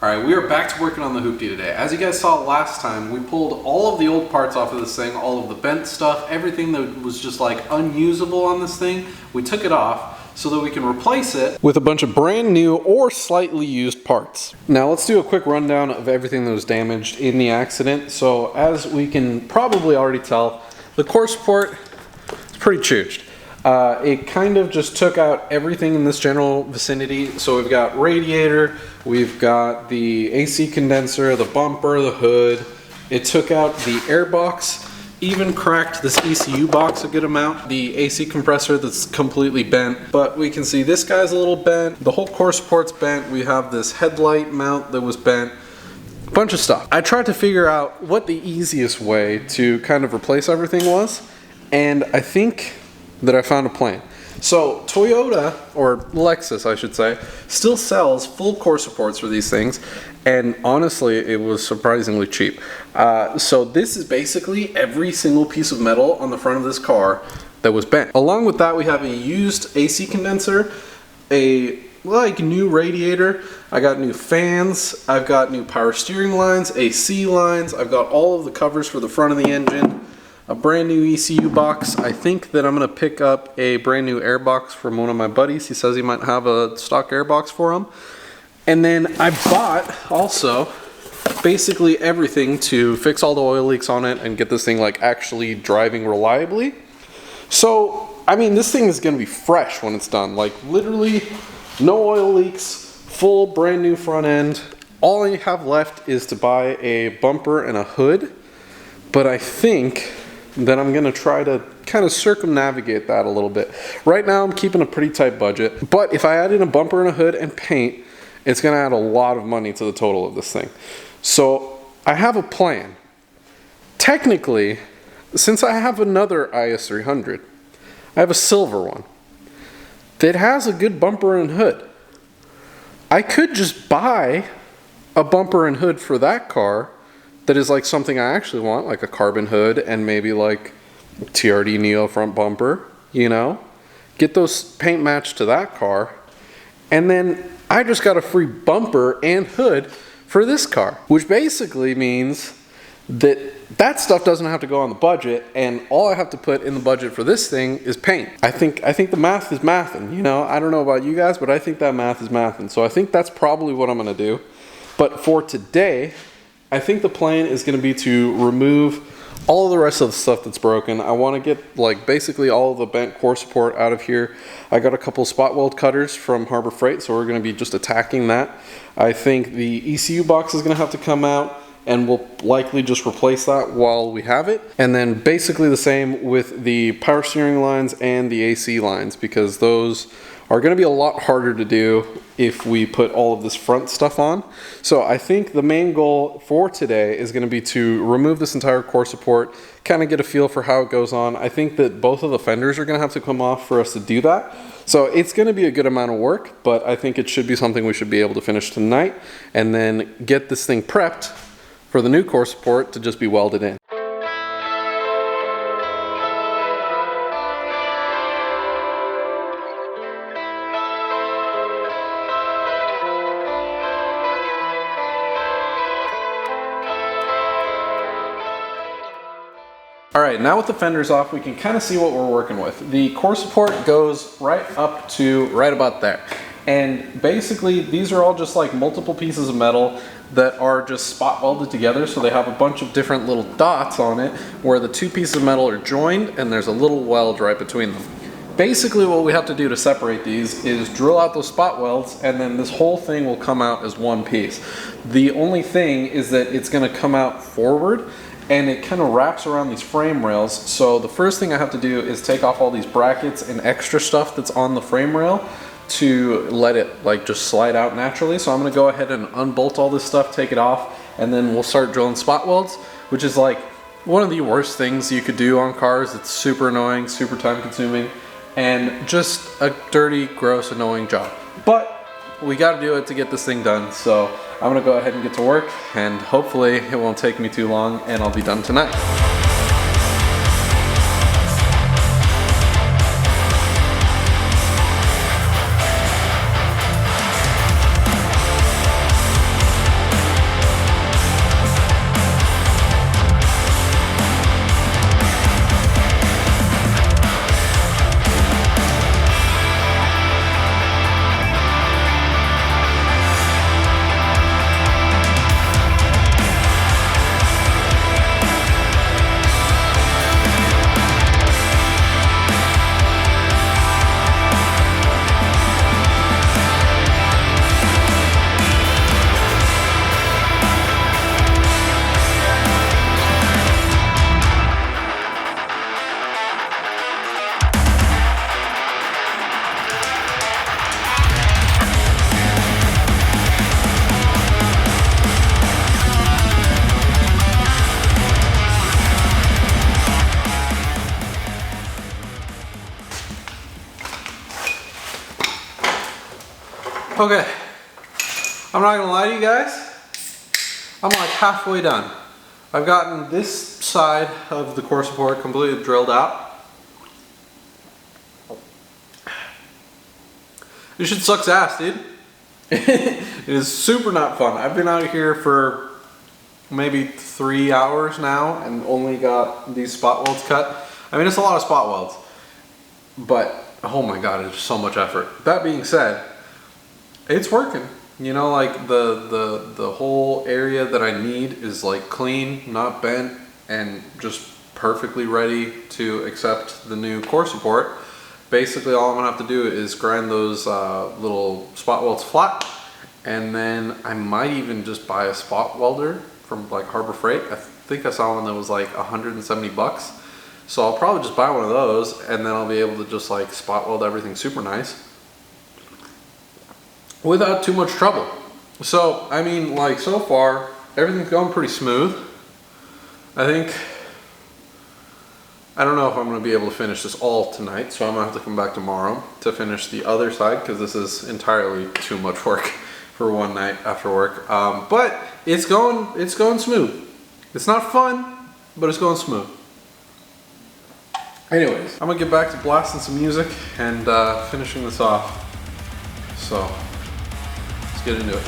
Alright, we are back to working on the hoopty today. As you guys saw last time, we pulled all of the old parts off of this thing, all of the bent stuff, everything that was just like unusable on this thing. We took it off so that we can replace it with a bunch of brand new or slightly used parts. Now let's do a quick rundown of everything that was damaged in the accident. So as we can probably already tell, the core support is pretty chooched. It kind of just took out everything in this general vicinity. So we've got radiator, we've got the AC condenser, the bumper, the hood. It took out the air box, even cracked this ECU box a good amount. The AC compressor that's completely bent, but we can see this guy's a little bent. The whole core support's bent. We have this headlight mount that was bent. A bunch of stuff. I tried to figure out what the easiest way to kind of replace everything was, and I think that I found a plan. So Toyota, or Lexus I should say, still sells full core supports for these things, and honestly it was surprisingly cheap. So this is basically every single piece of metal on the front of this car that was bent. Along with that we have a used AC condenser, a new radiator, I got new fans, I've got new power steering lines, AC lines, I've got all of the covers for the front of the engine, a brand new ECU box. I think that I'm gonna pick up a brand new air box from one of my buddies. He says he might have a stock air box for him. And then I bought also basically everything to fix all the oil leaks on it and get this thing like actually driving reliably. So, I mean, this thing is gonna be fresh when it's done. Like literally no oil leaks, full brand new front end. All I have left is to buy a bumper and a hood. But I think that I'm gonna try to kind of circumnavigate that a little bit. Right now I'm keeping a pretty tight budget, but if I add in a bumper and a hood and paint, it's gonna add a lot of money to the total of this thing. So I have a plan. Technically, since I have another IS300, I have a silver one that has a good bumper and hood. I could just buy a bumper and hood for that car that is like something I actually want, like a carbon hood and maybe like TRD Neo front bumper, you know? Get those paint matched to that car, and then I just got a free bumper and hood for this car, which basically means that that stuff doesn't have to go on the budget, and all I have to put in the budget for this thing is paint. I think the math is mathin', you know? I don't know about you guys, but I think that math is mathin'. So I think that's probably what I'm gonna do. But for today, I think the plan is going to be to remove all of the rest of the stuff that's broken. I want to get like basically all of the bent core support out of here. I got a couple spot weld cutters from Harbor Freight, so we're going to be just attacking that. I think the ECU box is going to have to come out, and we'll likely just replace that while we have it. And then basically the same with the power steering lines and the AC lines, because those are going to be a lot harder to do if we put all of this front stuff on. So I think the main goal for today is going to be to remove this entire core support, kind of get a feel for how it goes on. I think that both of the fenders are going to have to come off for us to do that. So it's going to be a good amount of work, but I think it should be something we should be able to finish tonight, and then get this thing prepped for the new core support to just be welded in. Alright, now with the fenders off, we can kind of see what we're working with. The core support goes right up to right about there. And basically, these are all just like multiple pieces of metal that are just spot welded together, so they have a bunch of different little dots on it where the two pieces of metal are joined and there's a little weld right between them. Basically what we have to do to separate these is drill out those spot welds, and then this whole thing will come out as one piece. The only thing is that it's going to come out forward, and it kind of wraps around these frame rails. So the first thing I have to do is take off all these brackets and extra stuff that's on the frame rail to let it like just slide out naturally. So I'm going to go ahead and unbolt all this stuff, take it off, and then we'll start drilling spot welds, which is like one of the worst things you could do on cars. It's super annoying, super time consuming, and just a dirty, gross, annoying job. But we got to do it to get this thing done. So I'm going to go ahead and get to work, and hopefully it won't take me too long and I'll be done tonight. Okay, I'm not gonna lie to you guys, I'm like halfway done. I've gotten this side of the core support completely drilled out. This shit sucks ass, dude. It is super not fun. I've been out here for maybe 3 hours now and only got these spot welds cut. I mean, it's a lot of spot welds, but oh my god, it's so much effort. That being said, it's working. You know, like the whole area that I need is like clean, not bent, and just perfectly ready to accept the new core support. Basically, all I'm gonna have to do is grind those little spot welds flat, and then I might even just buy a spot welder from like Harbor Freight. I think I saw one that was like 170 bucks. So I'll probably just buy one of those, and then I'll be able to just like spot weld everything super nice without too much trouble. So, I mean, like so far, everything's going pretty smooth. I don't know if I'm gonna be able to finish this all tonight, so I'm gonna have to come back tomorrow to finish the other side, because this is entirely too much work for one night after work. But it's going smooth. It's not fun, but it's going smooth. Anyways, I'm gonna get back to blasting some music and finishing this off. So, let's get into it.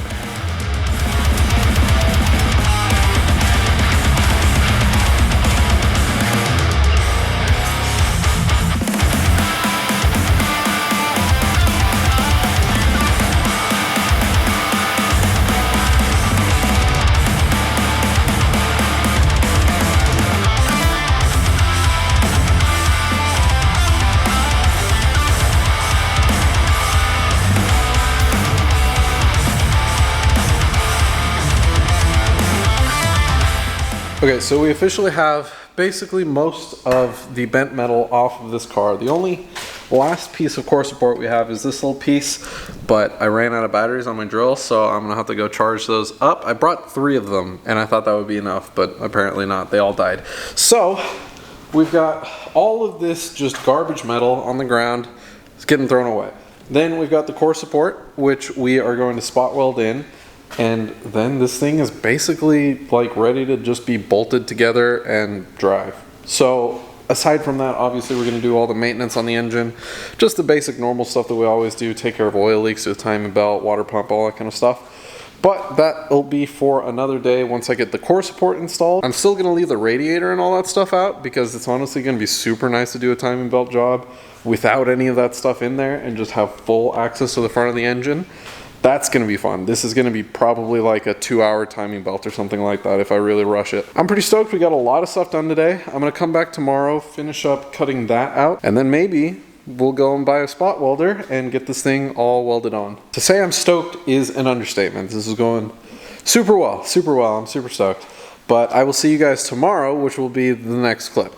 Okay, so we officially have basically most of the bent metal off of this car. The only last piece of core support we have is this little piece, but I ran out of batteries on my drill, so I'm gonna have to go charge those up. I brought 3 of them, and I thought that would be enough, but apparently not. They all died. So we've got all of this just garbage metal on the ground. It's getting thrown away. Then we've got the core support, which we are going to spot weld in. And then this thing is basically like ready to just be bolted together and drive. So aside from that, obviously we're going to do all the maintenance on the engine, just the basic normal stuff that we always do, take care of oil leaks with timing belt, water pump, all that kind of stuff. But that'll be for another day once I get the core support installed. I'm still going to leave the radiator and all that stuff out, because it's honestly going to be super nice to do a timing belt job without any of that stuff in there and just have full access to the front of the engine. That's gonna be fun. This is gonna be probably like a 2-hour timing belt or something like that if I really rush it. I'm pretty stoked. We got a lot of stuff done today. I'm gonna come back tomorrow, finish up cutting that out, and then maybe we'll go and buy a spot welder and get this thing all welded on. To say I'm stoked is an understatement. This is going super well, super well. I'm super stoked. But I will see you guys tomorrow, which will be the next clip.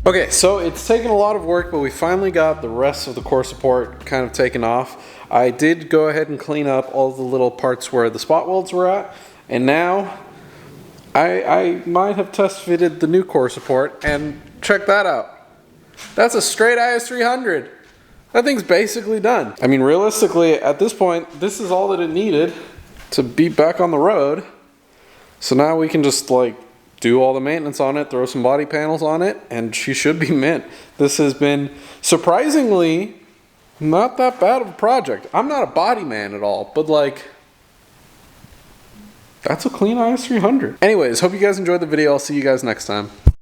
Okay, so it's taken a lot of work, but we finally got the rest of the core support kind of taken off. I did go ahead and clean up all the little parts where the spot welds were at, and now I might have test fitted the new core support, and check that out. That's a straight IS300. That thing's basically done. I mean, realistically, at this point, this is all that it needed to be back on the road. So now we can just like do all the maintenance on it, throw some body panels on it, and she should be mint. This has been surprisingly not that bad of a project. I'm not a body man at all, but like, that's a clean IS300. Anyways, hope you guys enjoyed the video. I'll see you guys next time.